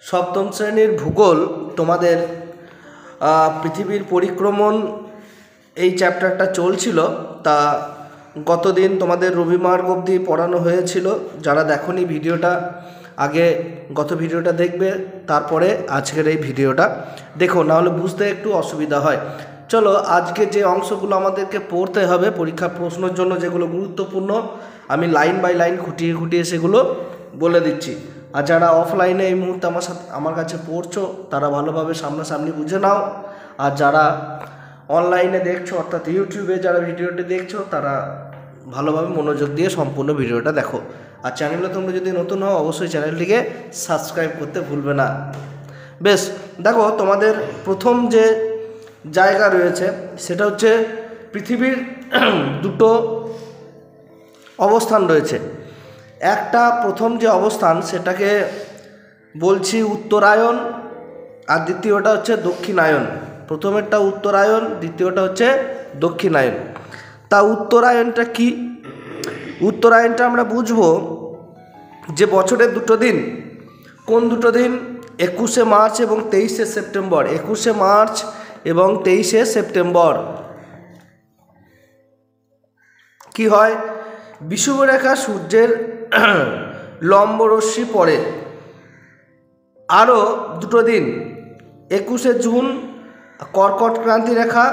সপ্তম শ্রেণীর ভূগোল তোমাদের পৃথিবীর পরিক্রমণ এই চ্যাপ্টারটা চলছিল। তা গতদিন তোমাদের রবিবার অবধি পড়ানো হয়েছিল। যারা দেখোনি ভিডিওটা, আগে গত ভিডিওটা দেখবে, তারপরে আজকের এই ভিডিওটা দেখো, নাহলে বুঝতে একটু অসুবিধা হয়। চলো, আজকে যে অংশগুলো আমাদেরকে পড়তে হবে পরীক্ষা প্রশ্নের জন্য, যেগুলো গুরুত্বপূর্ণ, আমি লাইন বাই লাইন খুঁটিয়ে খুঁটিয়ে সেগুলো বলে দিচ্ছি। আর যারা অফলাইনে এই মুহূর্তে আমার কাছে পড়ছো, তারা ভালোভাবে সামনাসামনি বুঝে নাও। আর যারা অনলাইনে দেখছো, অর্থাৎ ইউটিউবে যারা ভিডিওটি দেখছো, তারা ভালোভাবে মনোযোগ দিয়ে সম্পূর্ণ ভিডিওটা দেখো। আর চ্যানেলে তোমরা যদি নতুন হও, অবশ্যই চ্যানেলটিকে সাবস্ক্রাইব করতে ভুলবে না। বেশ, দেখো, তোমাদের প্রথম যে জায়গা রয়েছে সেটা হচ্ছে পৃথিবীর দুটো অবস্থান রয়েছে। একটা প্রথম যে অবস্থান সেটাকে বলছি উত্তরায়ণ, আর দ্বিতীয়টা হচ্ছে দক্ষিণায়ন। প্রথমেরটা উত্তরায়ণ, দ্বিতীয়টা হচ্ছে দক্ষিণায়ন। তা উত্তরায়ণটা কি? উত্তরায়ণটা আমরা বুঝবো যে বছরের দুটো দিন। কোন দুটো দিন? 21শে মার্চ এবং 23শে সেপ্টেম্বর। 21শে মার্চ এবং 23শে সেপ্টেম্বর কি হয়? বিষুবরেখা সূর্যের লম্ব রশ্মি পড়ে। আরও দুটো দিন, 21শে জুন কর্কট ক্রান্তি রেখা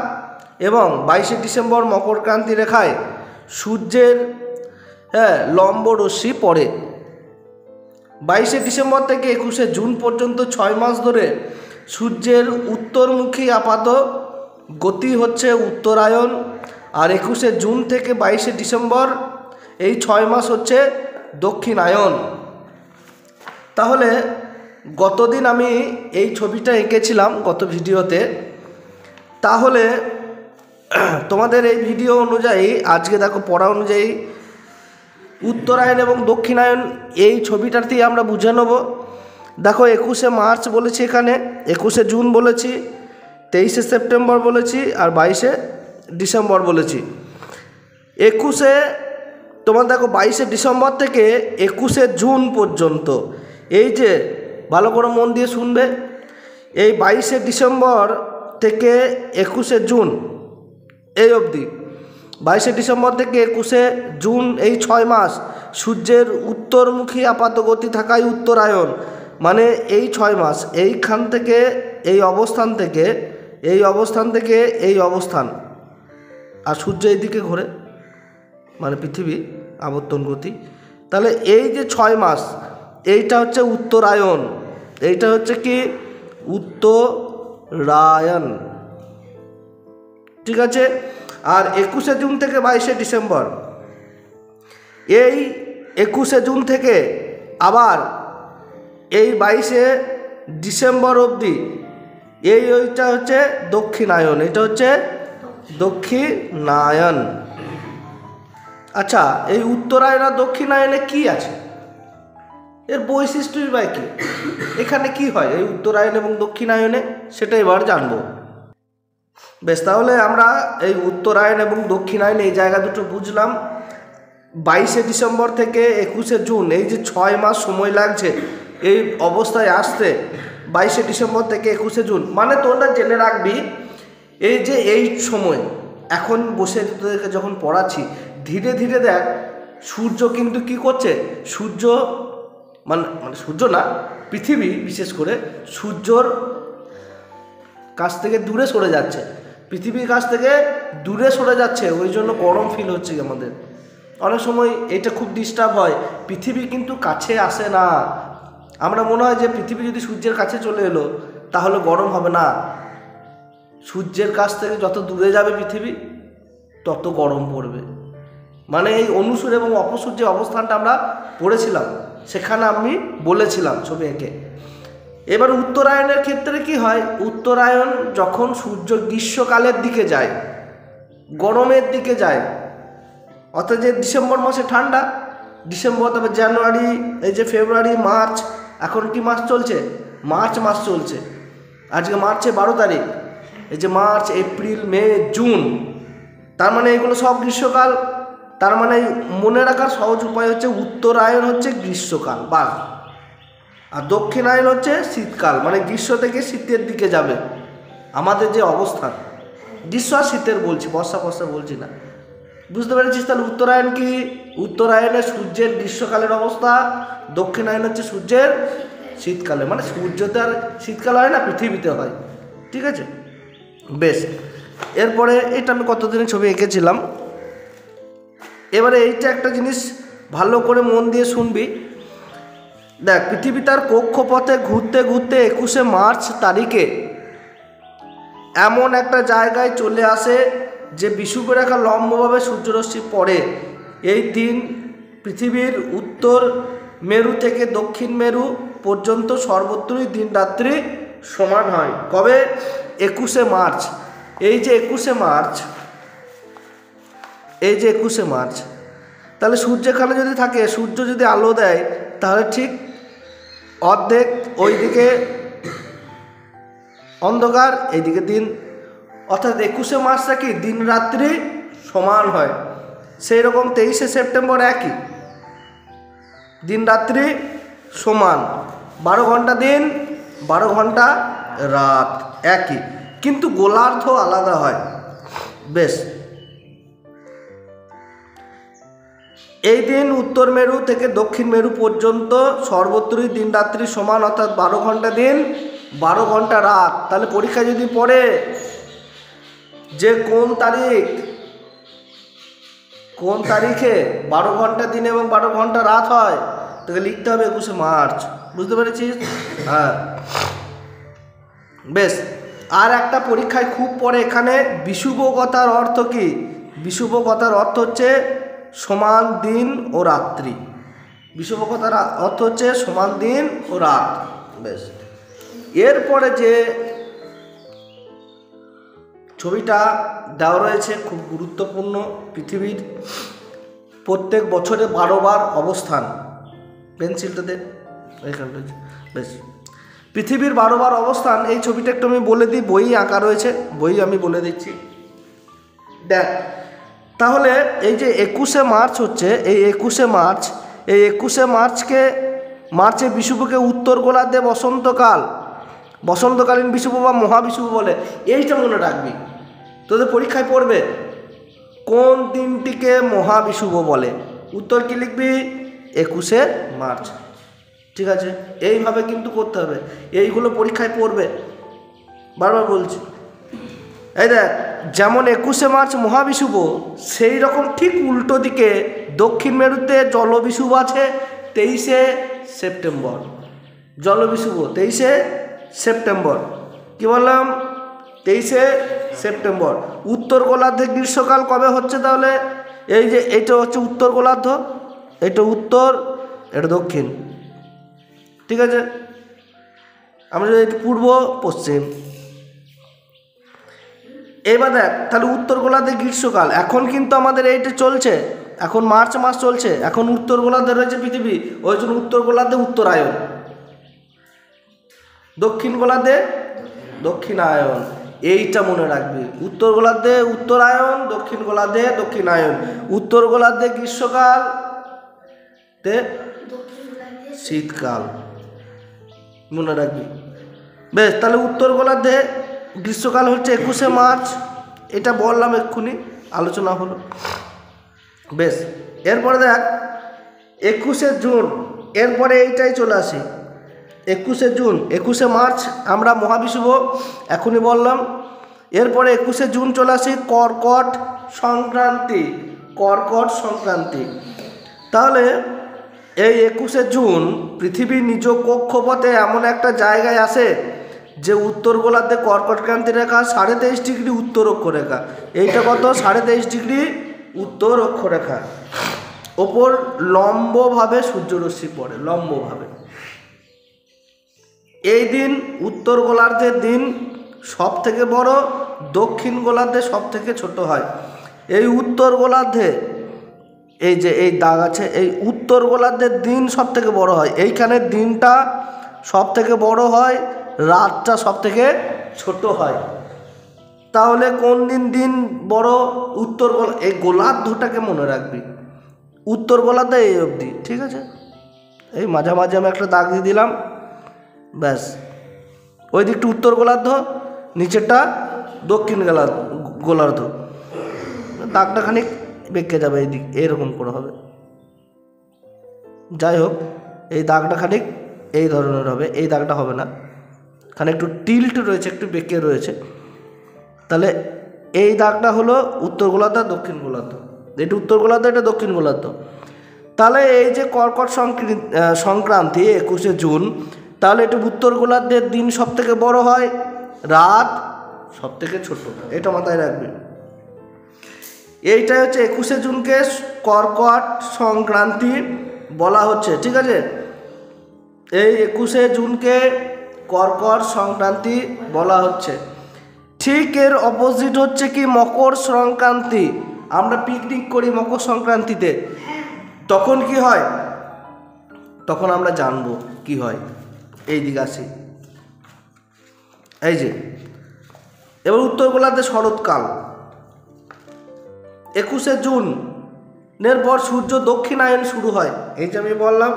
এবং 22শে ডিসেম্বর মকর ক্রান্তি রেখায় সূর্যের লম্ব রশ্মি পড়ে। 22শে ডিসেম্বর থেকে 21শে জুন পর্যন্ত 6 মাস ধরে সূর্যের উত্তরমুখী আপাত গতি হচ্ছে উত্তরায়ণ। আর 21শে জুন থেকে 22শে ডিসেম্বর এই 6 মাস হচ্ছে দক্ষিণায়ন। তাহলে গতদিন আমি এই ছবিটা এঁকেছিলাম গত ভিডিওতে। তাহলে তোমাদের এই ভিডিও অনুযায়ী আজকে দেখো পড়া অনুযায়ী উত্তরায়ণ এবং দক্ষিণায়ন এই ছবিটাতেই আমরা বুঝে নেব। দেখো, 21শে মার্চ বলেছি, এখানে 21শে জুন বলেছি, 23শে সেপ্টেম্বর বলেছি, আর 22শে ডিসেম্বর বলেছি। 21শে তোমার দেখো 22শে ডিসেম্বর থেকে 21শে জুন পর্যন্ত, এই যে ভালো করে মন দিয়ে শুনবে, এই 22শে ডিসেম্বর থেকে 21শে জুন এই অবধি, 22শে ডিসেম্বর থেকে 21শে জুন এই 6 মাস সূর্যের উত্তরমুখী আপাতগতি থাকায় উত্তরায়ণ। মানে এই 6 মাস এইখান থেকে এই অবস্থান থেকে এই অবস্থান থেকে এই অবস্থান, আর সূর্য এইদিকে ঘোরে, মানে পৃথিবী আবর্তন গতি। তাহলে এই যে 6 মাস, এইটা হচ্ছে উত্তরায়ণ, এইটা হচ্ছে কি উত্তরায়ণ, ঠিক আছে। আর 21শে জুন থেকে 22শে ডিসেম্বর, এই 21শে জুন থেকে আবার এই 22শে ডিসেম্বর অবধি এইটা হচ্ছে দক্ষিণায়ন, এটা হচ্ছে দক্ষিণায়ন। আচ্ছা, এই উত্তরায়ণ আর দক্ষিণায়নে কি আছে, এর বৈশিষ্ট্যই বা কি, এখানে কি হয় এই উত্তরায়ণ এবং দক্ষিণায়নে, সেটা এবার জানবো। বেশ, তাহলে আমরা এই উত্তরায়ণ এবং দক্ষিণায়ন এই জায়গা দুটো বুঝলাম। 22শে ডিসেম্বর থেকে 21শে জুন, এই যে 6 মাস সময় লাগছে এই অবস্থায় আসতে, 22শে ডিসেম্বর থেকে 21শে জুন, মানে তোমরা জেনে রাখবি এই যে এই সময় এখন বসে তোদেরকে যখন পড়াচ্ছি, ধীরে ধীরে দেখ সূর্য কিন্তু কি করছে, সূর্য মানে সূর্য না, পৃথিবী বিশেষ করে সূর্যর কাছ থেকে দূরে সরে যাচ্ছে, পৃথিবীর কাছ থেকে দূরে সরে যাচ্ছে। ওই জন্য গরম ফিল হচ্ছে আমাদের। অনেক সময় এটা খুব ডিস্টার্ব হয়, পৃথিবী কিন্তু কাছে আসে না। আমরা মনে হয় যে পৃথিবী যদি সূর্যের কাছে চলে এলো তাহলে গরম হবে না। সূর্যের কাছ থেকে যত দূরে যাবে পৃথিবী, তত গরম পড়বে। মানে এই অনুসূর এবং অপসূর যে অবস্থানটা আমরা পড়েছিলাম, সেখানে আমি বলেছিলাম ছবি এঁকে। এবার উত্তরায়ণের ক্ষেত্রে কি হয়, উত্তরায়ণ যখন সূর্য গ্রীষ্মকালের দিকে যায়, গরমের দিকে যায়, অর্থাৎ যে ডিসেম্বর মাসে ঠান্ডা, ডিসেম্বর, তারপর জানুয়ারি, এই যে ফেব্রুয়ারি, মার্চ, এখন কি মাস চলছে, মার্চ মাস চলছে, আজকে মার্চে 12 তারিখ, এই যে মার্চ, এপ্রিল, মে, জুন, তার মানে এগুলো সব গ্রীষ্মকাল। তার মানে মনে রাখার সহজ উপায় হচ্ছে উত্তরায়ণ হচ্ছে গ্রীষ্মকাল, বা আর দক্ষিণায়ন হচ্ছে শীতকাল, মানে গ্রীষ্ম থেকে শীতের দিকে যাবে আমাদের যে অবস্থান। গ্রীষ্ম আর শীতের বলছি, বর্ষা ফর্ষা বলছি না, বুঝতে পেরেছিস? তাহলে উত্তরায়ণ কি? উত্তরায়ণে সূর্যের গ্রীষ্মকালের অবস্থা, দক্ষিণায়ন হচ্ছে সূর্যের শীতকালে, মানে সূর্যতে আর শীতকাল হয় না, পৃথিবীতে হয়। ঠিক আছে, বেশ। এরপরে এটা আমি কতদিনের ছবি এঁকেছিলাম। এবারে এইটা একটা জিনিস ভালো করে মন দিয়ে শুনবি। দেখ, পৃথিবী তার কক্ষপথে ঘুরতে ঘুরতে 21শে মার্চ তারিখে এমন একটা জায়গায় চলে আসে যে বিষুবরেখা লম্বভাবে সূর্যরশ্মি পড়ে। এই দিন পৃথিবীর উত্তর মেরু থেকে দক্ষিণ মেরু পর্যন্ত সর্বত্রই দিন রাত্রি সমান হয়। কবে? 21শে মার্চ। এই যে 21শে মার্চ, এই যে 21শে মার্চ, তাহলে সূর্যখানে যদি থাকে, সূর্য যদি আলো দেয়, তাহলে ঠিক অর্ধেক ওইদিকে অন্ধকার, এইদিকে দিন, অর্থাৎ 21শে মার্চটা কি দিন রাত্রি সমান হয়। সেই রকম 23শে সেপ্টেম্বর একই, দিন রাত্রি সমান, 12 ঘন্টা দিন 12 ঘন্টা রাত একই, কিন্তু গোলার্ধ আলাদা হয়। বেশ, এই দিন উত্তর মেরু থেকে দক্ষিণ মেরু পর্যন্ত সর্বত্রই দিন রাত্রি সমান, অর্থাৎ 12 ঘন্টা দিন 12 ঘন্টা রাত। তাহলে পরীক্ষা যদি পড়ে যে কোন তারিখে 12 ঘন্টা দিন এবং 12 ঘন্টা রাত হয়, তোকে লিখতে হবে 21শে মার্চ। বুঝতে পেরেছিস? হ্যাঁ, বেশ। আর একটা পরীক্ষায় খুব পড়ে এখানে, বিষুবকতার অর্থ কি? বিষুবকতার অর্থ হচ্ছে সমান দিন ও রাত্রি। বিষুবকতার অর্থ হচ্ছে সমান দিন ও রাত। বেশ, এরপরে যে ছবিটা দেওয়া রয়েছে খুব গুরুত্বপূর্ণ, পৃথিবীর প্রত্যেক বছরে 12 বার অবস্থান। পেন্সিলটা দে, এখানে রয়েছে। বেশ, পৃথিবীর 12 বার অবস্থান, এই ছবিটা একটু আমি বলে দিই, বই আঁকা রয়েছে, বই আমি বলে দিচ্ছি। দেখ, তাহলে এই যে 21শে মার্চ হচ্ছে, এই 21শে মার্চ, এই 21শে মার্চে বিষুবকে উত্তর গোলার্ধে বসন্তকালীন বিষুব বা মহাবিষুব বলে। এইটা মনে রাখবি, তোদের পরীক্ষায় পড়বে কোন দিনটিকে মহাবিষুব বলে। উত্তর কি লিখবি? 21শে মার্চ। ঠিক আছে, এইভাবে কিন্তু করতে হবে, এইগুলো পরীক্ষায় পড়বে, বারবার বলছি। এই দেখ, যেমন 21শে মার্চ মহাবিষুব, সেই রকম ঠিক উল্টো দিকে দক্ষিণ মেরুতে জলবিষুব আছে 23শে সেপ্টেম্বর। জলবিষুব 23শে সেপ্টেম্বর। কি বললাম? 23শে সেপ্টেম্বর। উত্তর গোলার্ধে গ্রীষ্মকাল কবে হচ্ছে? তাহলে এই যে এটা হচ্ছে উত্তর গোলার্ধ, এটা উত্তর, এটা দক্ষিণ। ঠিক আছে, আমরা যদি পূর্ব পশ্চিম। এবার দেখ, তাহলে উত্তর গোলার্ধে গ্রীষ্মকাল, এখন কিন্তু আমাদের এইটা চলছে, এখন মার্চ মাস চলছে, এখন উত্তর গোলার্ধে রয়েছে পৃথিবী, ওই জন্য উত্তর গোলার্ধে উত্তরায়ণ, দক্ষিণ গোলার্ধে দক্ষিণায়ন। এইটা মনে রাখবি, উত্তর গোলার্ধে উত্তরায়ণ, দক্ষিণ গোলার্ধে দক্ষিণায়ন। উত্তর গোলার্ধে গ্রীষ্মকাল, শীতকাল, মনে রাখবি। বেশ, তাহলে উত্তর গোলার্ধে গ্রীষ্মকাল হচ্ছে 21শে মার্চ, এটা বললাম এক্ষুনি, আলোচনা হলো। বেশ, এরপরে দেখ 21শে জুন, এরপরে এইটাই চলে আসি 21শে জুন। 21শে মার্চ আমরা মহাবিষুব এখনই বললাম। এরপরে 21শে জুন চলে আসি কর্কট সংক্রান্তি। তাহলে এই 21শে জুন পৃথিবীর নিজ কক্ষপথে এমন একটা জায়গায় আসে যে উত্তর গোলার্ধে কর্কট ক্রান্তি রেখা 23.5 ডিগ্রি উত্তর অক্ষরেখা। এইটা কত? 23.5 ডিগ্রি উত্তর অক্ষরেখা ওপর লম্বভাবে সূর্যরশ্মি পড়ে, লম্বভাবে। এই দিন উত্তর গোলার্ধের দিন সব থেকে বড়, দক্ষিণ গোলার্ধে সব থেকে ছোট হয়। এই উত্তর গোলার্ধে, এই যে এই দাগ আছে, এই উত্তর গোলার্ধের দিন সব থেকে বড় হয়, এইখানে দিনটা সব থেকে বড় হয়, রাতটা সব থেকে ছোট হয়। তাহলে কোন দিন বড়? উত্তর গোলার্ধ। এই গোলার্ধটাকে মনে রাখবি, উত্তর গোলার্ধে এই অবধি। ঠিক আছে, এই মাঝামাঝি আমি একটা দাগ দিয়ে দিলাম, ব্যাস, ওই দিকটা উত্তর গোলার্ধ, নিচেরটা দক্ষিণ গোলার্ধ। দাগটা খানিক বেঁকে যাবে এই দিক, এরকম করে হবে। যাই হোক, এই দাগটা খানিক এই ধরনের হবে, এই দাগটা হবে না, খানিক একটু টিল্ট রয়েছে, একটু বেঁকে রয়েছে। তাহলে এই দাগটা হলো উত্তর গোলার্ধ, দক্ষিণ গোলার্ধ। এটা উত্তর গোলার্ধ, এটা দক্ষিণ গোলার্ধ। তাহলে এই যে কর্কট সংক্রান্তি 21শে জুন, তাহলে এটা উত্তর গোলার্ধের দিন সব থেকে বড় হয়, রাত সব থেকে ছোট, এটা মাথায় রাখবে। এইটাই হচ্ছে 21শে জুনকে কর্কট সংক্রান্তি বলা হচ্ছে, ঠিক আছে। এই 21শে জুনকে কর্কট সংক্রান্তি বলা হচ্ছে। ঠিক এর অপোজিট হচ্ছে কি মকর সংক্রান্তি। আমরা পিকনিক করি মকর সংক্রান্তিতে, তখন কি হয়, তখন আমরা জানবো কি হয়। এই দিকে আসি, এই যে এবার উত্তর গোলার্ধে শরৎকাল। 21শে জুনের পর সূর্য দক্ষিণায়ন শুরু হয়। এই যে আমি বললাম,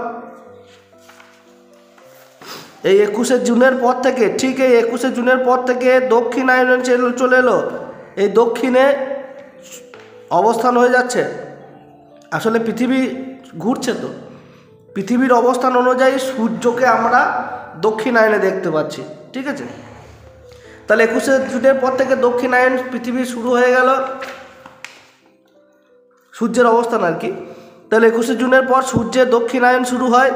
এই 21শে জুনের পর থেকে, ঠিক এই 21শে জুনের পর থেকে দক্ষিণায়ন চলে এলো। এই দক্ষিণে অবস্থান হয়ে যাচ্ছে, আসলে পৃথিবী ঘুরছে, তো পৃথিবীর অবস্থান অনুযায়ী সূর্যকে আমরা দক্ষিণায়নে দেখতে পাচ্ছি, ঠিক আছে। তাহলে 21শে জুনের পর থেকে দক্ষিণায়ন পৃথিবী শুরু হয়ে গেল, সূর্যের অবস্থান আর কি। তাহলে 21শে জুনের পর সূর্যের দক্ষিণায়ন শুরু হয়।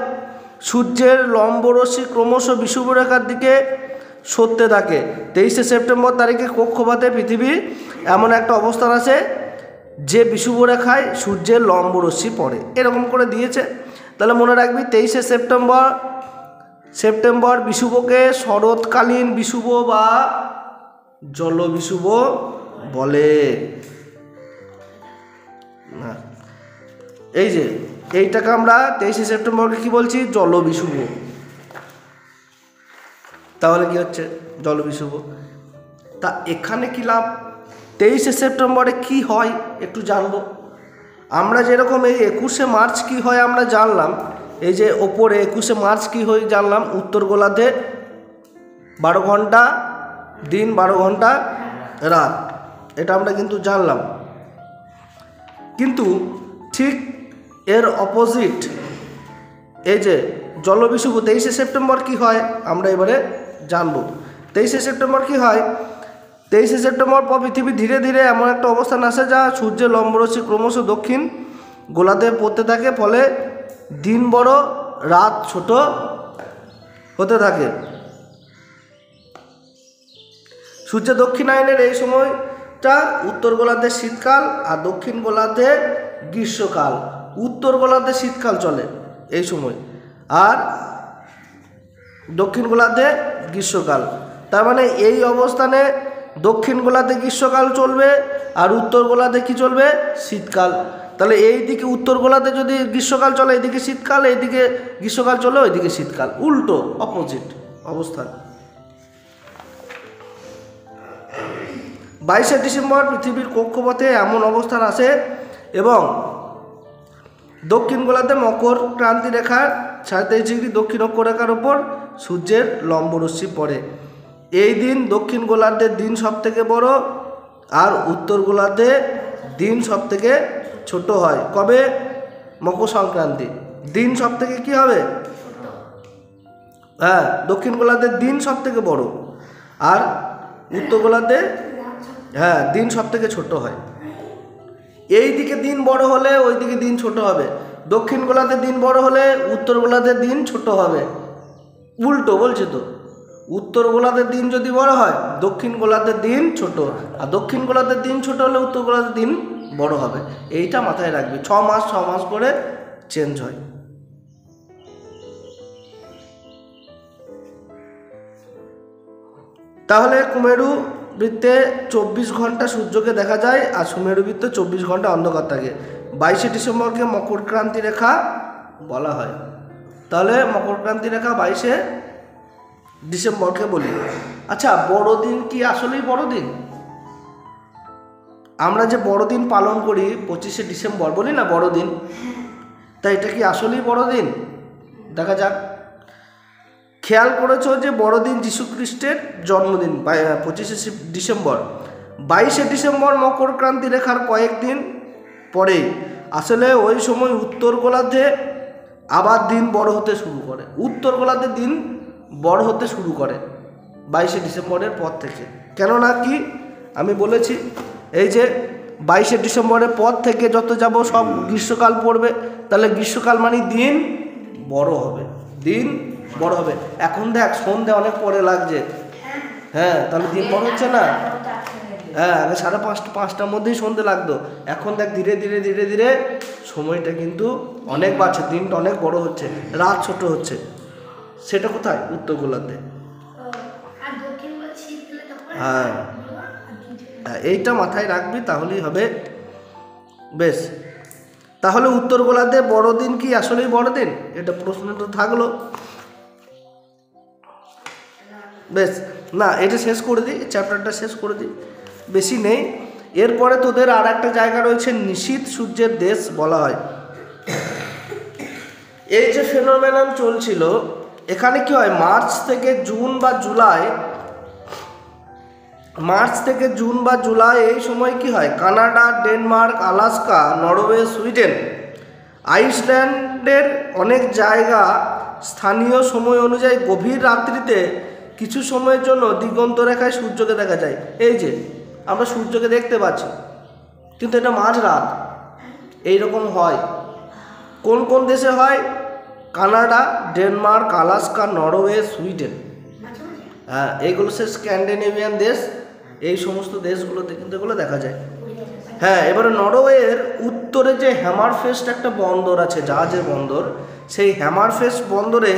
সূর্যের লম্বরশ্মি ক্রমশ বিষুবরেখার দিকে সরতে থাকে। 23শে সেপ্টেম্বর তারিখে কক্ষপথে পৃথিবী এমন একটা অবস্থান আছে যে বিষুবরেখায় সূর্যের লম্বরশ্মি পড়ে, এরকম করে দিয়েছে। তাহলে মনে রাখবি 23শে সেপ্টেম্বর বিষুবকে শরৎকালীন বিষুব বা জলবিষুব বলে। এই যে এইটাকে আমরা 23শে সেপ্টেম্বরকে কি বলছি, জলবিষুব। তাহলে কি হচ্ছে জলবিষুব। তা এখানে কি লাভ, 23শে সেপ্টেম্বরে কি হয় একটু জানবো আমরা। যেরকম এই 21শে মার্চ কি হয় আমরা জানলাম, এই যে ওপরে 21শে মার্চ কি হয় জানলাম, উত্তর গোলার্ধে 12 ঘন্টা দিন, 12 ঘন্টা রাত, এটা আমরা কিন্তু জানলাম। কিন্তু ঠিক এর অপোজিট এই যে জলবিষুব 23শে সেপ্টেম্বর কি হয় আমরা এবারে জানবো। 23শে সেপ্টেম্বর কি হয়, 23শে সেপ্টেম্বর পর পৃথিবী ধীরে ধীরে এমন একটা অবস্থান আসে যা সূর্যের লম্বরশ্মি ক্রমশ দক্ষিণ গোলার্ধে পড়তে থাকে, ফলে দিন বড় রাত ছোট হতে থাকে। সূর্য দক্ষিণায়নের এই সময়টা উত্তর গোলার্ধে শীতকাল আর দক্ষিণ গোলার্ধে গ্রীষ্মকাল। উত্তর গোলার্ধে শীতকাল চলে এই সময়, আর দক্ষিণ গোলার্ধে গ্রীষ্মকাল। তার মানে এই অবস্থানে দক্ষিণ গোলার্ধে গ্রীষ্মকাল চলবে আর উত্তর গোলার্ধে কি চলবে, শীতকাল। তাহলে এই দিকে উত্তর গোলার্ধে যদি গ্রীষ্মকাল চলে, এইদিকে শীতকাল, এইদিকে গ্রীষ্মকাল চলে, ওইদিকে শীতকাল, উল্টো অপোজিট অবস্থান। 22শে ডিসেম্বর পৃথিবীর কক্ষপথে এমন অবস্থান আসে এবং দক্ষিণ গোলার্ধে মকর ক্রান্তি রেখার 23.5 ডিগ্রি দক্ষিণ অক্ষরেখার ওপর সূর্যের লম্বরশ্মি পড়ে। এই দিন দক্ষিণ গোলার্ধের দিন সব থেকে বড় আর উত্তর গোলার্ধে দিন সব থেকে ছোট হয়। কবে, মকর সংক্রান্তি দিন সব থেকে কি হবে, হ্যাঁ, দক্ষিণ গোলার্ধের দিন সব থেকে বড় আর উত্তর গোলার্ধে হ্যাঁ দিন সব থেকে ছোট হয়। এই দিকে দিন বড় হলে ওই দিকে দিন ছোট হবে, দক্ষিণ গোলার্ধের দিন বড় হলে উত্তর গোলার্ধের দিন ছোট হবে, উল্টো বলছে তো। উত্তর গোলার্ধের দিন যদি বড় হয় দক্ষিণ গোলার্ধের দিন ছোট, আর দক্ষিণ গোলার্ধের দিন ছোট হলে উত্তর গোলার্ধের দিন বড় হবে। এইটা মাথায় রাখবি, 6 মাস করে চেঞ্জ হয়। তাহলে কুমেরু বৃত্তে 24 ঘন্টা সূর্যকে দেখা যায় আর সুমেরু বৃত্তে 24 ঘন্টা অন্ধকার থাকে। 22শে ডিসেম্বরকে মকর ক্রান্তি রেখা বলা হয়। তাহলে মকর ক্রান্তি রেখা 22শে ডিসেম্বরকে বলি। আচ্ছা, বড়দিন কি আসলেই বড়দিন? আমরা যে বড়দিন পালন করি 25শে ডিসেম্বর বলি না বড়দিন, তাই এটা কি আসলেই বড়দিন? দেখা যাক। খেয়াল করেছো যে বড়দিন যীশুখ্রিস্টের জন্মদিন 25শে ডিসেম্বর, 22শে ডিসেম্বর মকরক্রান্তি রেখার কয়েকদিন পরেই আসলে ওই সময় উত্তর গোলার্ধে আবার দিন বড় হতে শুরু করে, উত্তর গোলার্ধে দিন বড় হতে শুরু করে 22শে ডিসেম্বরের পর থেকে। কেননা কি আমি বলেছি, এই যে 22শে ডিসেম্বরের পর থেকে যত যাব সব গ্রীষ্মকাল পড়বে, তাহলে গ্রীষ্মকাল মানে দিন বড় হবে, দিন বড় হবে। এখন দেখ সন্ধে অনেক পরে লাগছে, হ্যাঁ তাহলে দিন বড় হচ্ছে না? হ্যাঁ, আগে 5:30-5টার মধ্যেই সন্ধে লাগতো, এখন দেখ ধীরে ধীরে ধীরে ধীরে সময়টা কিন্তু অনেক বাড়ছে, দিনটা অনেক বড় হচ্ছে, রাত ছোট হচ্ছে। সেটা কোথায়? উত্তর গোলার্ধে। হ্যাঁ, এইটা মাথায় রাখবি, তাহলেই হবে। বেশ, তাহলে উত্তর গোলার্ধে বড়দিন কি আসলেই বড়দিন? এটা প্রশ্নটা থাকলো। বেশ, না এটা শেষ করে দিই, চ্যাপ্টারটা শেষ করে দিই, বেশি নেই। এরপরে তোদের আর একটা জায়গা রয়েছে নিশীথ সূর্যের দেশ বলা হয়। এই যে ফেনোমেনন চলছিল, এখানে কি হয়, মার্চ থেকে জুন বা জুলাই এই সময় কি হয়, Canada, Denmark, Alaska, Norway, Sweden, আইসল্যান্ডের অনেক জায়গা স্থানীয় সময় অনুযায়ী গভীর রাত্রিতে কিছু সময়ের জন্য দিগন্ত রেখায় সূর্যকে দেখা যায়। এই যে আমরা সূর্যকে দেখতে পাচ্ছি, কিন্তু এটা মাঝরাত, এইরকম হয়। কোন কোন দেশে হয়? Canada, Denmark, Alaska, Norway, Sweden, হ্যাঁ এইগুলো সে স্ক্যান্ডিনেভিয়ান দেশ, এই সমস্ত দেশগুলোতে কিন্তু এগুলো দেখা যায়। হ্যাঁ, এবারে নরওয়ের উত্তরে যে হ্যামারফেস্ট একটা বন্দর আছে, জাহাজের বন্দর, সেই হ্যামারফেস্ট বন্দরে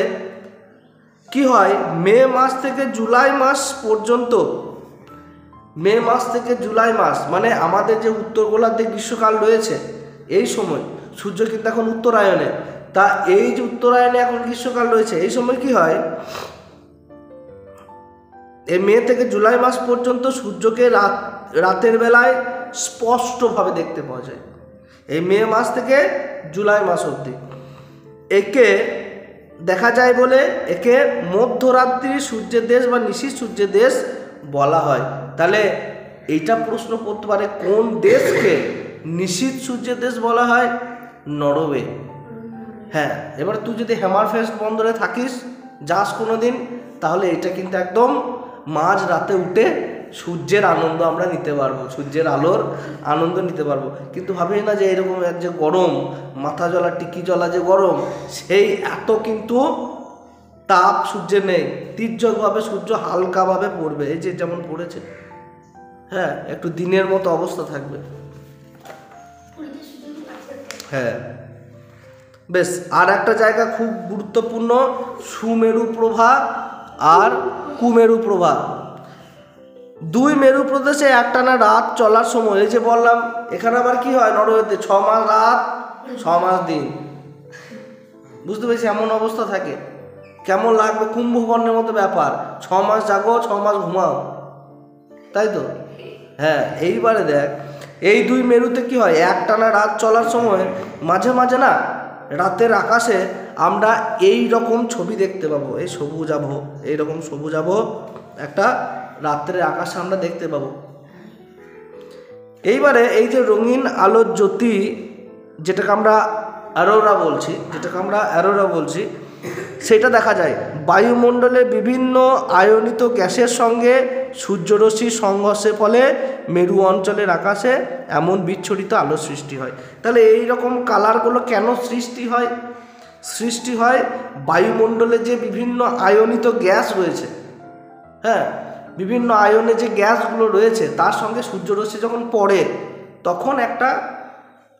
কি হয়, মে মাস থেকে জুলাই মাস পর্যন্ত, মে মাস থেকে জুলাই মাস মানে আমাদের যে উত্তর গোলার্ধে গ্রীষ্মকাল রয়েছে, এই সময় সূর্য কিন্তু এখন উত্তরায়ণে, তা এই যে উত্তরায়ণে এখন গ্রীষ্মকাল রয়েছে, এই সময় কি হয়, এই মে থেকে জুলাই মাস পর্যন্ত সূর্যকে রাতের বেলায় স্পষ্টভাবে দেখতে পাওয়া যায়। এই মে মাস থেকে জুলাই মাস অবধি একে দেখা যায় বলে একে মধ্যরাত্রি সূর্যের দেশ বা নিশীথ সূর্যের দেশ বলা হয়। তাহলে এইটা প্রশ্ন করতে পারে, কোন দেশকে নিশীথ সূর্যের দেশ বলা হয়? নরওয়ে। হ্যাঁ, এবার তুই যদি হ্যামারফেস্ট বন্দরে থাকিস, যাস কোনো দিন, তাহলে এটা কিন্তু একদম মাঝ রাতে উঠে সূর্যের আনন্দ আমরা নিতে পারবো, সূর্যের আলোর আনন্দ নিতে পারবো। কিন্তু ভাবি না যে এরকম এক যে গরম, মাথা জ্বলা টিকি জ্বলা যে গরম, সেই এত কিন্তু তাপ সূর্যে নেই, তীর্যকভাবে সূর্য হালকাভাবে পড়বে, এই যে যেমন পড়েছে, হ্যাঁ একটু দিনের মতো অবস্থা থাকবে। হ্যাঁ বেশ, আর একটা জায়গা খুব গুরুত্বপূর্ণ, সুমেরু প্রভা আর কুমেরু প্রভা। দুই মেরু প্রদেশে একটানা রাত চলার সময়, এই যে বললাম এখানে আবার কি হয়, নরওয়েতে 6 মাস রাত 6 মাস দিন, বুঝতে পেরেছি, এমন অবস্থা থাকে। কেমন লাগবে, কুম্ভকর্ণের মতো ব্যাপার, 6 মাস জাগো 6 মাস ঘুমাও, তাই তো? হ্যাঁ, এইবারে দেখ এই দুই মেরুতে কি হয়, একটানা রাত চলার সময় মাঝে মাঝে না রাতের আকাশে আমরা এই রকম ছবি দেখতে পাবো, এই সবুজাভ, এইরকম সবুজাভ একটা রাত্রের আকাশে আমরা দেখতে পাবো। এইবারে এই যে রঙিন আলোর জ্যোতি, যেটাকে আমরা অ্যারোরা বলছি, সেটা দেখা যায় বায়ুমণ্ডলে বিভিন্ন আয়নিত গ্যাসের সঙ্গে সূর্যরশ্মির সংঘর্ষের ফলে মেরু অঞ্চলের আকাশে এমন বিচ্ছুরিত আলোর সৃষ্টি হয়। তাহলে এই রকম কালারগুলো কেন সৃষ্টি হয়? বায়ুমণ্ডলে যে বিভিন্ন আয়নিত গ্যাস রয়েছে, হ্যাঁ বিভিন্ন আয়নে যে গ্যাসগুলো রয়েছে, তার সঙ্গে সূর্যরশ্মি যখন পড়ে তখন একটা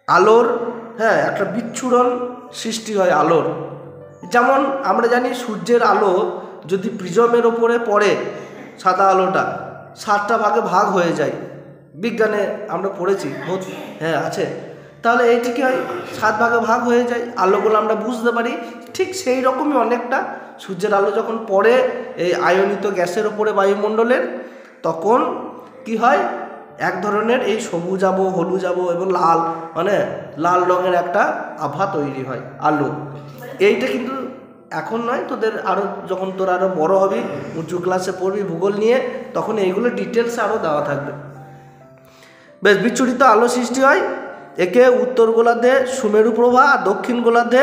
আলোর, হ্যাঁ একটা বিচ্ছুরণ সৃষ্টি হয় আলোর। যেমন আমরা জানি সূর্যের আলো যদি প্রিজমের ওপরে পড়ে, সাদা আলোটা 7টা ভাগে ভাগ হয়ে যায়, বিজ্ঞানে আমরা পড়েছি, হ্যাঁ আছে। তাহলে এইটা কি হয়, 7 ভাগে ভাগ হয়ে যায়, আলোগুলো আমরা বুঝতে পারি। ঠিক সেই রকমই অনেকটা সূর্যের আলো যখন পড়ে এই আয়নিত গ্যাসের ওপরে বায়ুমণ্ডলের, তখন কি হয়, এক ধরনের এই সবুজাভ, হলুজাভ এবং লাল রঙের একটা আভা তৈরি হয় আলো। এইটা কিন্তু এখন নয়, তোদের আরও যখন তোরা আরও বড় হবি, উঁচু ক্লাসে পড়বি ভূগোল নিয়ে, তখন এইগুলো ডিটেলস আরও দেওয়া থাকবে। বেশ, বিচ্ছুরিত আলো সৃষ্টি হয়, একে উত্তর গোলার্ধে সুমেরু প্রভা আর দক্ষিণ গোলার্ধে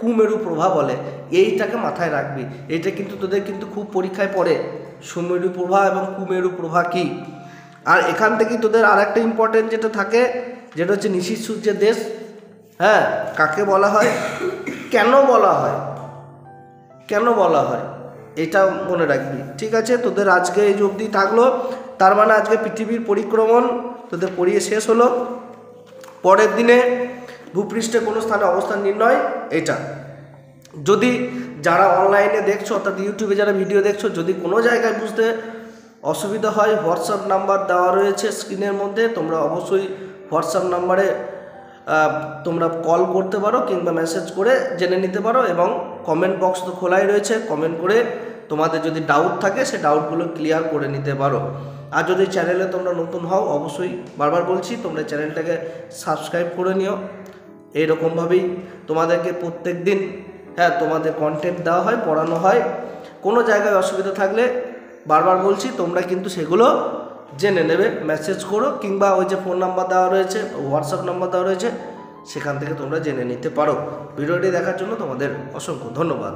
কুমেরু প্রভা বলে। এইটাকে মাথায় রাখবি, এইটা কিন্তু তোদের কিন্তু খুব পরীক্ষায় পড়ে, সুমেরু প্রভা এবং কুমেরু প্রভা কি। আর এখান থেকেই তোদের আর একটা ইম্পর্টেন্ট যেটা থাকে, যেটা হচ্ছে নিশীথ সূর্যের দেশ। হ্যাঁ, কাকে বলা হয়, কেন বলা হয়, কেন বলা হয়, এটা মনে রাখবি। ঠিক আছে, তোদের আজকে এই যে অবধি থাকলো, তার মানে আজকে পৃথিবীর পরিক্রমণ তোদের পড়িয়ে শেষ হলো। পরের দিনে ভূপৃষ্ঠে কোনো স্থানে অবস্থান নির্ণয়, এটা যদি যারা অনলাইনে দেখছো অর্থাৎ ইউটিউবে যারা ভিডিও দেখছো, যদি কোনো জায়গায় বুঝতে অসুবিধা হয়, হোয়াটসঅ্যাপ নাম্বার দেওয়া রয়েছে স্ক্রিনের মধ্যে, তোমরা অবশ্যই হোয়াটসঅ্যাপ নাম্বারে তোমরা কল করতে পারো কিংবা মেসেজ করে জেনে নিতে পারো, এবং কমেন্ট বক্স তো খোলাই রয়েছে, কমেন্ট করে তোমাদের যদি ডাউট থাকে সে ডাউটগুলো ক্লিয়ার করে নিতে পারো। আর যদি চ্যানেলে তোমরা নতুন হও, অবশ্যই বারবার বলছি তোমরা চ্যানেলটাকে সাবস্ক্রাইব করে নিও। এইরকমভাবেই তোমাদেরকে প্রত্যেক দিন তোমাদের কন্টেন্ট দেওয়া হয়, পড়ানো হয়। কোনো জায়গায় অসুবিধা থাকলে বারবার বলছি তোমরা কিন্তু সেগুলো জেনে নেবে, মেসেজ করো, কিংবা ওই যে ফোন নাম্বার দেওয়া রয়েছে, হোয়াটসঅ্যাপ নাম্বার দেওয়া রয়েছে, সেখান থেকে তোমরা জেনে নিতে পারো। ভিডিওটি দেখার জন্য তোমাদের অসংখ্য ধন্যবাদ।